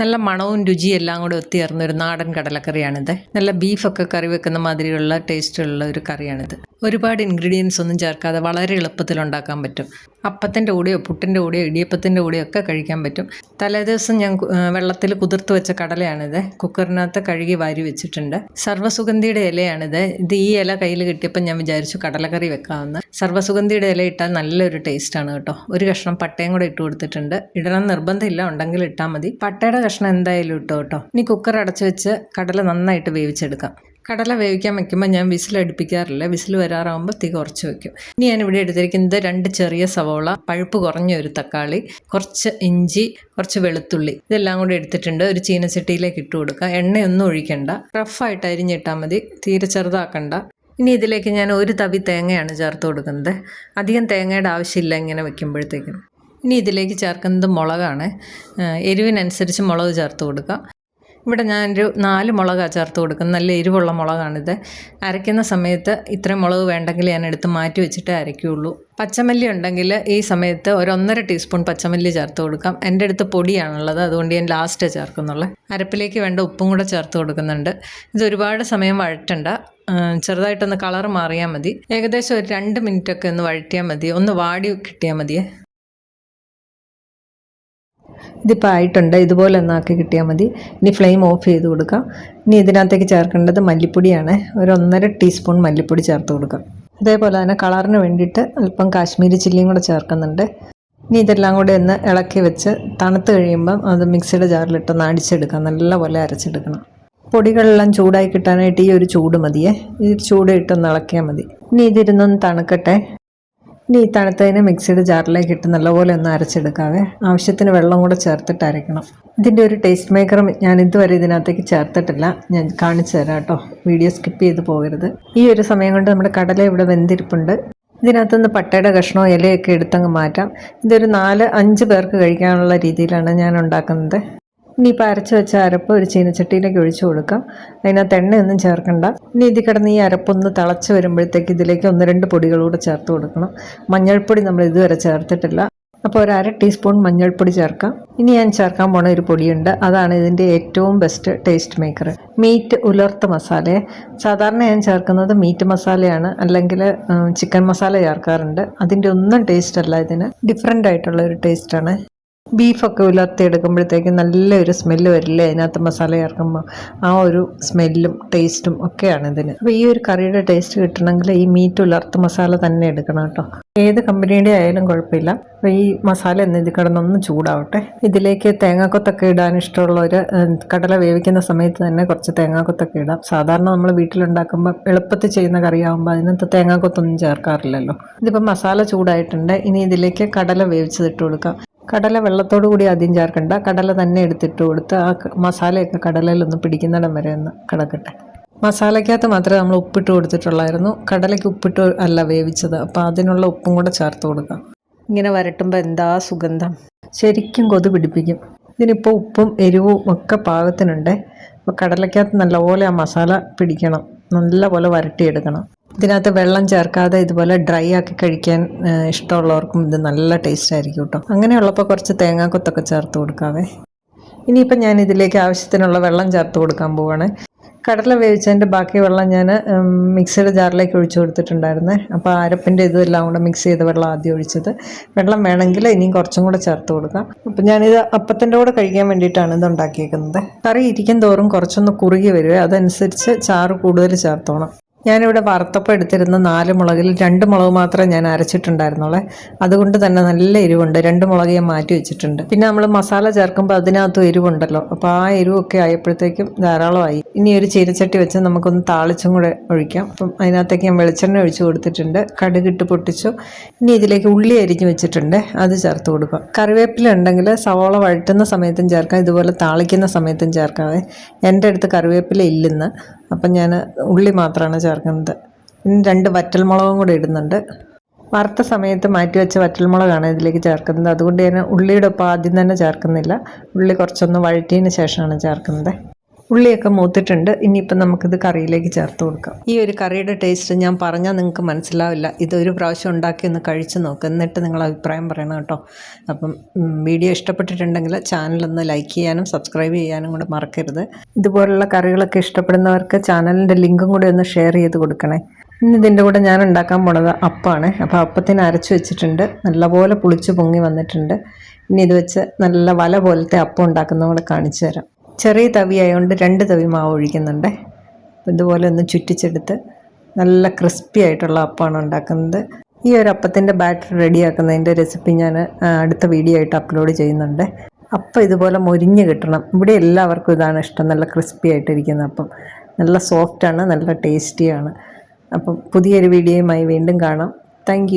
നല്ല മണവും രുചിയും എല്ലാം കൂടെ ഒത്തുചേർന്ന ഒരു നാടൻ കടലക്കറിയാണിത്. നല്ല ബീഫൊക്കെ കറി വെക്കുന്ന മാതിരിയുള്ള ടേസ്റ്റുള്ള ഒരു കറിയാണിത്. ഒരുപാട് ഇൻഗ്രീഡിയൻസ് ഒന്നും ചേർക്കാതെ വളരെ എളുപ്പത്തിൽ ഉണ്ടാക്കാൻ പറ്റും. അപ്പത്തിൻ്റെ കൂടെയോ പുട്ടിൻ്റെ കൂടെയോ ഇടിയപ്പത്തിൻ്റെ കൂടെയോ ഒക്കെ കഴിക്കാൻ പറ്റും. തലേദിവസം ഞാൻ വെള്ളത്തിൽ കുതിർത്ത് വെച്ച കടലയാണിത്. കുക്കറിനകത്ത് കഴുകി വാരി വെച്ചിട്ടുണ്ട്. സർവ്വസുഗന്ധിയുടെ ഇലയാണിത്. ഈ ഇല കയ്യിൽ കിട്ടിയപ്പോൾ ഞാൻ വിചാരിച്ചു കടലക്കറി വെക്കാമെന്ന്. സർവ്വസുഗന്ധിയുടെ ഇല ഇട്ടാൽ നല്ലൊരു ടേസ്റ്റാണ് കേട്ടോ. ഒരു കഷ്ണം പട്ടയും കൂടെ ഇട്ട് കൊടുത്തിട്ടുണ്ട്. ഇടണം നിർബന്ധമില്ല, ഉണ്ടെങ്കിൽ ഇട്ടാൽ മതി. പട്ടയുടെ കഷ്ണം എന്തായാലും ഇട്ടോ കേട്ടോ. ഇനി കുക്കർ അടച്ചു വെച്ച് കടല നന്നായിട്ട് വേവിച്ചെടുക്കാം. കടല വേവിക്കാൻ വയ്ക്കുമ്പോൾ ഞാൻ വിസിലടുപ്പിക്കാറില്ല. വിസിൽ വരാറാകുമ്പോൾ തീ കുറച്ച് വയ്ക്കും. ഇനി ഞാനിവിടെ എടുത്തിരിക്കുന്നത് 2 ചെറിയ സവോള, പഴുപ്പ് കുറഞ്ഞ ഒരു തക്കാളി, കുറച്ച് ഇഞ്ചി, കുറച്ച് വെളുത്തുള്ളി, ഇതെല്ലാം കൂടി എടുത്തിട്ടുണ്ട്. ഒരു ചീനച്ചട്ടിയിലേക്ക് ഇട്ട് കൊടുക്കുക. എണ്ണയൊന്നും ഒഴിക്കണ്ട, റഫായിട്ട് അരിഞ്ഞിട്ടാൽ മതി, തീരെ ചെറുതാക്കണ്ട. ഇനി ഇതിലേക്ക് ഞാൻ 1 തവി തേങ്ങയാണ് ചേർത്ത് കൊടുക്കുന്നത്. അധികം തേങ്ങയുടെ ആവശ്യമില്ല ഇങ്ങനെ വയ്ക്കുമ്പോഴത്തേക്കും. ഇനി ഇതിലേക്ക് ചേർക്കുന്നത് മുളകാണ്. എരിവിനനുസരിച്ച് മുളക് ചേർത്ത് കൊടുക്കുക. ഇവിടെ ഞാനൊരു 4 മുളകാണ് ചേർത്ത് കൊടുക്കുന്നത്. നല്ല എരിവുള്ള മുളകാണിത്. അരയ്ക്കുന്ന സമയത്ത് ഇത്രയും മുളക് വേണ്ടെങ്കിൽ ഞാൻ എടുത്ത് മാറ്റി വെച്ചിട്ടേ അരയ്ക്കുകയുള്ളൂ. പച്ചമല്ലി ഉണ്ടെങ്കിൽ ഈ സമയത്ത് ഒരു 1.5 ടീസ്പൂൺ പച്ചമല്ലി ചേർത്ത് കൊടുക്കാം. എൻ്റെ അടുത്ത് പൊടിയാണുള്ളത്, അതുകൊണ്ട് ഞാൻ ലാസ്റ്റ് ചേർക്കുന്നുള്ളൂ. അരപ്പിലേക്ക് വേണ്ട ഉപ്പും കൂടെ ചേർത്ത് കൊടുക്കുന്നുണ്ട്. ഇത് ഒരുപാട് സമയം വഴറ്റണ്ട, ചെറുതായിട്ടൊന്ന് കളർ മാറിയാൽ മതി. ഏകദേശം ഒരു 2 മിനിറ്റൊക്കെ ഒന്ന് വഴറ്റിയാൽ മതി, ഒന്ന് വാടി കിട്ടിയാൽ മതിയേ. ഇതിപ്പോൾ ആയിട്ടുണ്ട്, ഇതുപോലെ ഒന്നാക്കി കിട്ടിയാൽ മതി. ഇനി ഫ്ലെയിം ഓഫ് ചെയ്ത് കൊടുക്കാം. ഇനി ഇതിനകത്തേക്ക് ചേർക്കേണ്ടത് മല്ലിപ്പൊടിയാണ്. ഒരു 1.5 ടീസ്പൂൺ മല്ലിപ്പൊടി ചേർത്ത് കൊടുക്കാം. അതേപോലെ തന്നെ കളറിന് വേണ്ടിയിട്ട് അല്പം കാശ്മീരി ചില്ലിയും കൂടെ ചേർക്കുന്നുണ്ട്. ഇനി ഇതെല്ലാം കൂടെ ഒന്ന് ഇളക്കി വെച്ച് തണുത്ത് കഴിയുമ്പം അത് മിക്സിയുടെ ജാറിലിട്ടൊന്ന് അടിച്ചെടുക്കാം. നല്ലപോലെ അരച്ചെടുക്കണം. പൊടികളെല്ലാം ചൂടായി കിട്ടാനായിട്ട് ഈ ഒരു ചൂട് മതിയേ. ഈ ചൂട് ഇട്ടൊന്ന് ഇളക്കിയാൽ മതി. ഇനി ഇതിരുന്നൊന്ന് തണുക്കട്ടെ. ഇനി ഈ തണുത്തതിനെ മിക്സിയുടെ ജാറിലേക്ക് ഇട്ട് നല്ലപോലെ ഒന്ന് അരച്ചെടുക്കാവേ. ആവശ്യത്തിന് വെള്ളം കൂടെ ചേർത്തിട്ട് അരയ്ക്കണം. ഇതിൻ്റെ ഒരു ടേസ്റ്റ് മേക്കർ ഞാൻ ഇതുവരെ ഇതിനകത്തേക്ക് ചേർത്തിട്ടില്ല. ഞാൻ കാണിച്ചു തരാം കേട്ടോ, വീഡിയോ സ്കിപ്പ് ചെയ്ത് പോകരുത്. ഈ ഒരു സമയം കൊണ്ട് നമ്മുടെ കടല ഇവിടെ വെന്തിരിപ്പുണ്ട്. ഇതിനകത്തുനിന്ന് പട്ടയുടെ കഷ്ണമോ ഇലയൊക്കെ എടുത്തങ്ങ് മാറ്റാം. ഇതൊരു 4-5 പേർക്ക് കഴിക്കാനുള്ള രീതിയിലാണ് ഞാൻ ഉണ്ടാക്കുന്നത്. ഇനിയിപ്പോൾ അരച്ച് വെച്ച അരപ്പ് ഒരു ചീനച്ചട്ടിയിലേക്ക് ഒഴിച്ചു കൊടുക്കാം. അതിനകത്ത് എണ്ണയൊന്നും ചേർക്കണ്ട. ഇനി ഇതിൽ കിടന്ന് ഈ അരപ്പൊന്ന് തിളച്ച് വരുമ്പോഴത്തേക്ക് ഇതിലേക്ക് 1-2 പൊടികളൂടെ ചേർത്ത് കൊടുക്കണം. മഞ്ഞൾപ്പൊടി നമ്മൾ ഇതുവരെ ചേർത്തിട്ടില്ല, അപ്പോൾ ഒരു 1/2 ടീസ്പൂൺ മഞ്ഞൾപ്പൊടി ചേർക്കാം. ഇനി ഞാൻ ചേർക്കാൻ പോണ ഒരു പൊടിയുണ്ട്, അതാണ് ഇതിൻ്റെ ഏറ്റവും ബെസ്റ്റ് ടേസ്റ്റ് മേക്കർ. മീറ്റ് ഉലർത്ത മസാല. സാധാരണ ഞാൻ ചേർക്കുന്നത് മീറ്റ് മസാലയാണ്, അല്ലെങ്കിൽ ചിക്കൻ മസാല ചേർക്കാറുണ്ട്. അതിൻ്റെ ഒന്നും ടേസ്റ്റ് അല്ല, ഇതിന് ഡിഫറെൻ്റ് ആയിട്ടുള്ള ഒരു ടേസ്റ്റാണ്. ബീഫൊക്കെ ഉലർത്തിയെടുക്കുമ്പോഴത്തേക്ക് നല്ലൊരു സ്മെല്ല് വരില്ലേ അതിനകത്ത് മസാല ചേർക്കുമ്പോൾ? ആ ഒരു സ്മെല്ലും ടേസ്റ്റും ഒക്കെയാണ് ഇതിന്. അപ്പോൾ ഈ ഒരു കറിയുടെ ടേസ്റ്റ് കിട്ടണമെങ്കിൽ ഈ മീറ്റ് ഉലർത്ത മസാല തന്നെ എടുക്കണം കേട്ടോ. ഏത് കമ്പനിയുടെ ആയാലും കുഴപ്പമില്ല. അപ്പോൾ ഈ മസാല എന്ന് ഇത് കിടന്നൊന്ന് ചൂടാവട്ടെ. ഇതിലേക്ക് തേങ്ങാക്കൊത്തൊക്കെ ഇടാൻ ഇഷ്ടമുള്ളവർ കടല വേവിക്കുന്ന സമയത്ത് തന്നെ കുറച്ച് തേങ്ങാക്കൊത്തൊക്കെ ഇടാം. സാധാരണ നമ്മൾ വീട്ടിലുണ്ടാക്കുമ്പോൾ എളുപ്പത്തിൽ ചെയ്യുന്ന കറിയാകുമ്പോൾ അതിനകത്ത് തേങ്ങാക്കൊത്തൊന്നും ചേർക്കാറില്ലല്ലോ. ഇതിപ്പോൾ മസാല ചൂടായിട്ടുണ്ട്. ഇനി ഇതിലേക്ക് കടല വേവിച്ചതിട്ട് കൊടുക്കാം. കടല വെള്ളത്തോടു കൂടി ആദ്യം ചേർക്കണ്ട, കടല തന്നെ എടുത്തിട്ട് കൊടുത്ത് ആ മസാലയൊക്കെ കടലയിലൊന്ന് പിടിക്കുന്നിടം വരെ ഒന്ന് കിടക്കട്ടെ. മസാലയ്ക്കകത്ത് മാത്രമേ നമ്മൾ ഉപ്പിട്ട് കൊടുത്തിട്ടുള്ളായിരുന്നു, കടലയ്ക്ക് ഉപ്പിട്ട് അല്ല വേവിച്ചത്. അപ്പോൾ അതിനുള്ള ഉപ്പും കൂടെ ചേർത്ത് കൊടുക്കാം. ഇങ്ങനെ വരട്ടുമ്പോൾ എന്താ സുഗന്ധം, ശരിക്കും കൊതു പിടിപ്പിക്കും. ഇതിനിപ്പോൾ ഉപ്പും എരിവും ഒക്കെ പാകത്തിനുണ്ട്. അപ്പോൾ കടലയ്ക്കകത്ത് നല്ലപോലെ ആ മസാല പിടിക്കണം, നല്ലപോലെ വരട്ടിയെടുക്കണം. ഇതിനകത്ത് വെള്ളം ചേർക്കാതെ ഇതുപോലെ ഡ്രൈ ആക്കി കഴിക്കാൻ ഇഷ്ടമുള്ളവർക്കും ഇത് നല്ല ടേസ്റ്റ് ആയിരിക്കും കേട്ടോ. അങ്ങനെയുള്ളപ്പോൾ കുറച്ച് തേങ്ങാക്കൊത്തൊക്കെ ചേർത്ത് കൊടുക്കാവേ. ഇനിയിപ്പോൾ ഞാൻ ഇതിലേക്ക് ആവശ്യത്തിനുള്ള വെള്ളം ചേർത്ത് കൊടുക്കാൻ പോവാണ്. കടല വേവിച്ചതിൻ്റെ ബാക്കി വെള്ളം ഞാൻ മിക്സിയുടെ ജാറിലേക്ക് ഒഴിച്ചു കൊടുത്തിട്ടുണ്ടായിരുന്നേ. അപ്പോൾ അരപ്പിൻ്റെ ഇതെല്ലാം കൂടെ മിക്സ് ചെയ്ത വെള്ളം ആദ്യം ഒഴിച്ചത്. വെള്ളം വേണമെങ്കിൽ ഇനിയും കുറച്ചും കൂടെ ചേർത്ത് കൊടുക്കാം. അപ്പം ഞാനിത് അപ്പത്തിൻ്റെ കൂടെ കഴിക്കാൻ വേണ്ടിയിട്ടാണ് ഇത് ഉണ്ടാക്കിയേക്കുന്നത്. കറി ഇരിക്കും തോറും കുറച്ചൊന്ന് കുറുകി വരുവേ, അതനുസരിച്ച് ചാറ് കൂടുതൽ ചേർത്തോണം. ഞാനിവിടെ വറുത്തപ്പം എടുത്തിരുന്ന 4 മുളകിൽ 2 മുളക് മാത്രമേ ഞാൻ അരച്ചിട്ടുണ്ടായിരുന്നുള്ളേ. അതുകൊണ്ട് തന്നെ നല്ല എരിവുണ്ട്. 2 മുളക് ഞാൻ മാറ്റി വെച്ചിട്ടുണ്ട്. പിന്നെ നമ്മൾ മസാല ചേർക്കുമ്പോൾ അതിനകത്തും എരിവുണ്ടല്ലോ, അപ്പോൾ ആ എരിവൊക്കെ ആയപ്പോഴത്തേക്കും ധാരാളമായി. ഇനി ഒരു ചീനച്ചട്ടി വെച്ച് നമുക്കൊന്ന് താളിച്ചും കൂടെ ഒഴിക്കാം. അപ്പം അതിനകത്തേക്ക് ഞാൻ വെളിച്ചെണ്ണ ഒഴിച്ച് കൊടുത്തിട്ടുണ്ട്, കടുകിട്ട് പൊട്ടിച്ചു. ഇനി ഇതിലേക്ക് ഉള്ളി അരിഞ്ഞ് വെച്ചിട്ടുണ്ട്, അത് ചേർത്ത് കൊടുക്കുക. കറിവേപ്പില ഉണ്ടെങ്കിൽ സവോള വഴറ്റുന്ന സമയത്തും ചേർക്കാം, ഇതുപോലെ താളിക്കുന്ന സമയത്തും ചേർക്കാവേ. എൻ്റെ അടുത്ത് കറിവേപ്പില ഇല്ലെന്ന്, അപ്പം ഞാൻ ഉള്ളി മാത്രമാണ് ചേർക്കുന്നത്. ഇനി 2 വറ്റൽമുളകും കൂടെ ഇടുന്നുണ്ട്. വറുത്ത സമയത്ത് മാറ്റി വെച്ച വറ്റൽമുളകാണ് ഇതിലേക്ക് ചേർക്കുന്നത്. അതുകൊണ്ട് ഞാൻ ഉള്ളിയുടെ ഒപ്പം ആദ്യം തന്നെ ചേർക്കുന്നില്ല, ഉള്ളി കുറച്ചൊന്ന് വഴറ്റിയതിന് ശേഷമാണ് ചേർക്കുന്നത്. ഉള്ളിയൊക്കെ മൂത്തിട്ടുണ്ട്. ഇനിയിപ്പം നമുക്കിത് കറിയിലേക്ക് ചേർത്ത് കൊടുക്കാം. ഈ ഒരു കറിയുടെ ടേസ്റ്റ് ഞാൻ പറഞ്ഞാൽ നിങ്ങൾക്ക് മനസ്സിലാവില്ല. ഇതൊരു പ്രാവശ്യം ഉണ്ടാക്കി ഒന്ന് കഴിച്ച് നോക്കുക, എന്നിട്ട് നിങ്ങൾ അഭിപ്രായം പറയണം കേട്ടോ. അപ്പം വീഡിയോ ഇഷ്ടപ്പെട്ടിട്ടുണ്ടെങ്കിൽ ചാനലൊന്ന് ലൈക്ക് ചെയ്യാനും സബ്സ്ക്രൈബ് ചെയ്യാനും കൂടെ മറക്കരുത്. ഇതുപോലുള്ള കറികളൊക്കെ ഇഷ്ടപ്പെടുന്നവർക്ക് ചാനലിൻ്റെ ലിങ്കും കൂടെ ഒന്ന് ഷെയർ ചെയ്ത് കൊടുക്കണേ. ഇനി ഇതിൻ്റെ കൂടെ ഞാൻ ഉണ്ടാക്കാൻ പോണത് അപ്പമാണ്. അപ്പോൾ അപ്പത്തിന് അരച്ച് വെച്ചിട്ടുണ്ട്, നല്ലപോലെ പുളിച്ച് പൊങ്ങി വന്നിട്ടുണ്ട്. ഇനി ഇത് വെച്ച് നല്ല വല പോലത്തെ അപ്പം ഉണ്ടാക്കുന്ന കൂടെ കാണിച്ചു തരാം. ചെറിയ തവി ആയതുകൊണ്ട് 2 തവി മാവ് ഒഴിക്കുന്നുണ്ട്. ഇതുപോലെ ഒന്ന് ചുറ്റിച്ചെടുത്ത് നല്ല ക്രിസ്പി ആയിട്ടുള്ള അപ്പമാണ് ഉണ്ടാക്കുന്നത്. ഈ ഒരു അപ്പത്തിൻ്റെ ബാറ്റർ റെഡിയാക്കുന്നതിൻ്റെ റെസിപ്പി ഞാൻ അടുത്ത വീഡിയോ ആയിട്ട് അപ്ലോഡ് ചെയ്യുന്നുണ്ട്. അപ്പം ഇതുപോലെ മൊരിഞ്ഞ് കിട്ടണം. ഇവിടെ എല്ലാവർക്കും ഇതാണ് ഇഷ്ടം, നല്ല ക്രിസ്പി ആയിട്ടിരിക്കുന്ന അപ്പം. നല്ല സോഫ്റ്റാണ്, നല്ല ടേസ്റ്റിയാണ്. അപ്പം പുതിയൊരു വീഡിയോയുമായി വീണ്ടും കാണാം. താങ്ക്